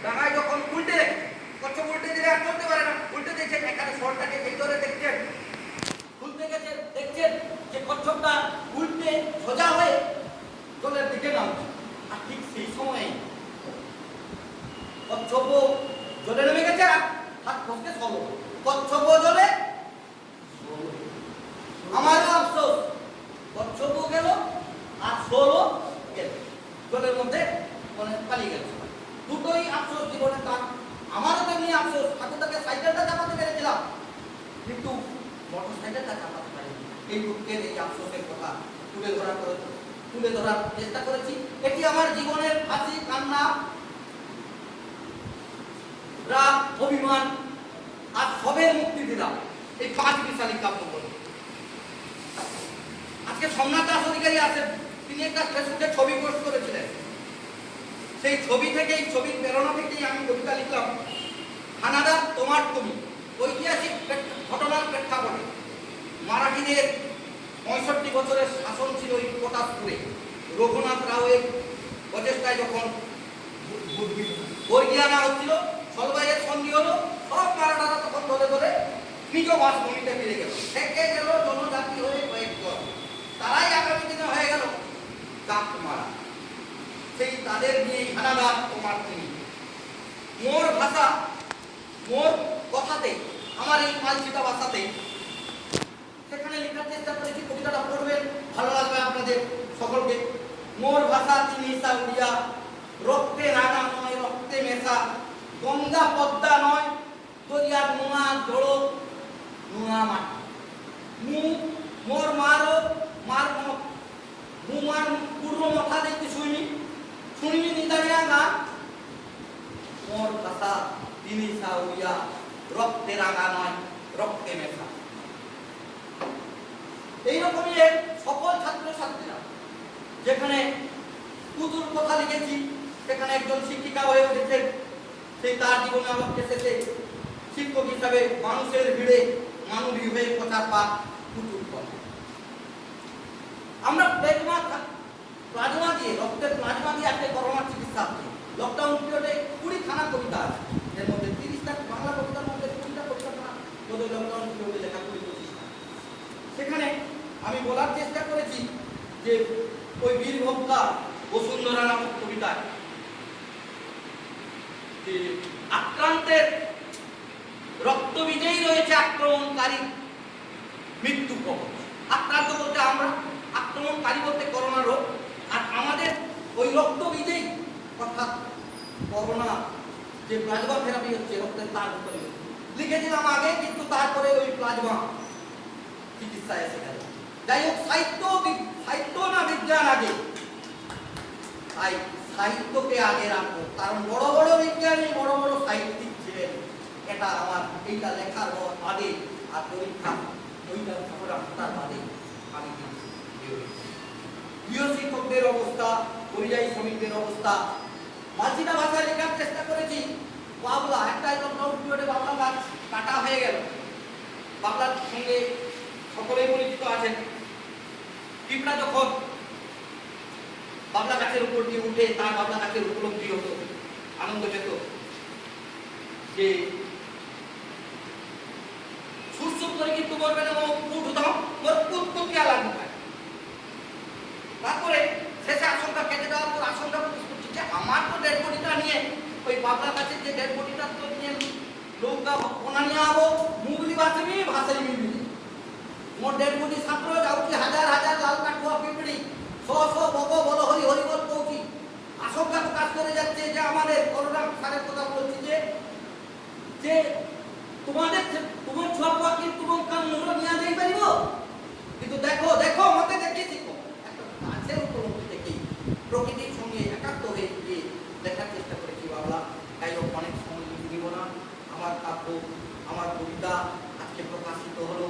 ডাঙায় যখন উল্টে রেখেছে, কচ্ছপ উল্টে দিলে আর চলতে পারে না, উল্টে দিয়েছেন, এখানে সলটাকে এই ধরে দেখছেন, খুলতে গেছে, দেখছেন যে কচ্ছপটা উল্টে সোজা হয়ে জলের দিকে নামছে। আর ঠিক সেই সময় কচ্ছপ জলে নেমে গেছে আর হাত ফসকে সল। কচ্ছপ জলে, আমারও আফসোস, কচ্ছপও গেল আর সোলও গেল, জলের মধ্যে পালিয়ে গেল। দুটোই আফসোস জীবনে। তার আমারও তেমনি আফসোস, ঠাকুরদাকে সাইকেলটা চাপাতে পেরেছিলাম কিন্তু মোটর সাইকেলটা চাপাতে পারিনি। এই দুঃখের এই আফসোসের কথা তুলে ধরার চেষ্টা করেছি। এটি আমার জীবনের হাসি, কান্না, রাগ, অভিমান আর সবের মুক্তি দিলাম এই 5 বিশালী কাব্য বলে। আজকে সোমনাথ দাস অধিকারী আছেন, তিনি একটা ফেসবুকে ছবি পোস্ট করেছিলেন। সেই ছবি থেকেই, ছবির প্রেরণা থেকেই আমি কবিতা লিখলাম হানাদার তোমার তুমি। ঐতিহাসিক ঘটনার প্রেক্ষাপটে মারাঠিদের 65 বছরের শাসন ছিল এই পটাশপুরে। রঘুনাথ রাওয়ের প্রচেষ্টায় যখন বর্গি আনা হচ্ছিল, সলবাইয়ের সন্ধি হলো, সব মারাঠারা তখন ধরে ধরে নিজ বাসভূমিতে ফিরে গেল, থেকে গেল জনজাতি হয়ে কয়েক দল। তারাই আগামী দিনে হয়ে গেল ডাক মারা। সেই তাদের নিয়েই হানাদার তোমার তুমি। মোর ভাষা, মোর কথাতে, আমার এই পালচিতা ভাষাতে সেখানে লেখার চেষ্টা করেছি। কবিতাটা পড়বেন, ভালো মু মোর মারো মার মু মার পূর্ব মাথা দেখতে শুনিনি নিদারিয়া না মোর ভাষা তিনি সাউয়া রক্তে রাঙা নয় রক্তে মেশা। এইরকমই সকল ছাত্রছাত্রীরা যেখানে পুতুল কথা লিখেছি সেখানে একজন শিক্ষিকা হয়ে উঠেছেন, সেই তার জীবনে আমাকে শেষে শিক্ষক হিসাবে মানুষের ভিড়ে মানবী হয়ে প্রচার পাক পুতুল কথা। আমরা প্লাজমা দিয়ে রক্তের প্লাজমা দিয়ে একটা করোনার চিকিৎসা হচ্ছে। লকডাউন পিরিয়ডে 20খানা কবিতা আছে, এর মধ্যে 30টা বাংলা কবিতার মধ্যে 20টা কবিতা বোধহয় লকডাউন পিরিয়ডে লেখা 20-25টা। সেখানে আমি বলার চেষ্টা করেছি যে ওই বীরভক্তা বসুন্ধরা নামক কবিতায় যে আক্রান্তের রক্ত বিজয়ী রয়েছে আক্রমণকারী মৃত্যু কবচ। আক্রান্ত বলতে আমরা, আক্রমণকারী বলতে করোনা রোগ, আর আমাদের ওই রক্ত বিজয়ী অর্থাৎ করোনা যে প্লাজমা থেরাপি হচ্ছে রক্তের তার উপরে লিখেছিলাম আগে, কিন্তু তারপরে ওই প্লাজমা চিকিৎসা এসে গেল। যাই হোক, সাহিত্য না বিজ্ঞান আগে, তাই সাহিত্যকে আগে রাখবো, কারণ বড় বড় বিজ্ঞানী বড় বড় সাহিত্যিক ছিলেন। এটা আমার এইটা লেখার বাদে আর পরীক্ষা ওইটা তার বাদে আমি গৃহ শিক্ষকদের অবস্থা, পরিযায়ী শ্রমিকদের অবস্থা মাঝিনা ভাষায় লেখার চেষ্টা করেছি। বাবলা একটা লকডাউন পিরিয়ডে বাবলা গাছ কাটা হয়ে গেল। বাবলার সঙ্গে সকলেই পরিচিত আছেন। পিঁপড়া যখন বাবলা গাছের উপর দিয়ে উঠে তার বাবলা গাছের উপলব্ধি হতো, আনন্দ পেত যে সুরসুর করে কিন্তু বলবে না উঠ দাও মোর কুত কে লাগবে। তারপরে শেষে আশঙ্কা কেটে দেওয়ার পর আশঙ্কা প্রকাশ করছে যে আমার তো ডেড বডিটা নিয়ে ওই বাবলা গাছের যে ডেড বডিটা তো নিয়ে নৌকা ওনা নিয়ে আবো মুগলি ভাষাই মিলবি মোর ডেড বডি ছাত্র যাচ্ছি হাজার হাজার লাল কাঠুয়া পিঁপড়ি বগ বল হরি হরি বল কৌছি। আশঙ্কা প্রকাশ করে যাচ্ছে যে আমাদের করোনা সারের কথা বলছি যে তোমার ছোয়া পোয়া কিন্তু কান মুড়ো নিয়ে যাই পারিব, কিন্তু দেখো দেখো মতে দেখি শিখো একটা গাছের উপলব্ধি থেকে প্রকৃতির সঙ্গে একাত্ম হয়ে গিয়ে দেখার চেষ্টা করেছি বাবলা। তাই হোক, অনেক সময় দিব না। আমার কাব্য, আমার কবিতা আজকে প্রকাশিত হলো,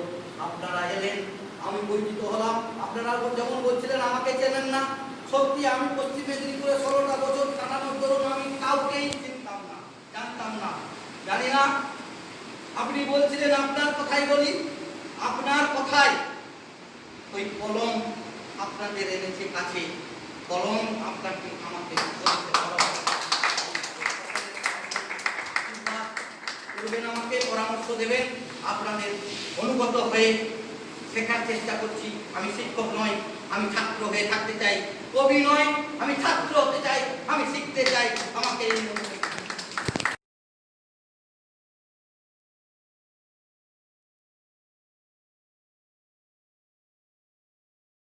আপনারা এলেন, আমি পরিচিত হলাম। আপনারা যেমন বলছিলেন আমাকে চেনেন না, সত্যি আমি পশ্চিম মেদিনীপুরে 16টা বছর কাটানোর দরুন আমি কাউকেই চিনতাম না, জানতাম না, জানি না। আপনি বলছিলেন আপনার কথাই বলি, আপনার কথাই ওই কলম আপনাদের এনেছে কাছে, কলম আপনাকে আমাকে করবেন, আমাকে পরামর্শ দেবেন, আপনাদের অনুগত হয়ে শেখার চেষ্টা করছি। আমি শিক্ষক নই, আমি ছাত্র হয়ে থাকতে চাই, কবি নয়, আমি ছাত্র হতে চাই, আমি শিখতে চাই, আমাকে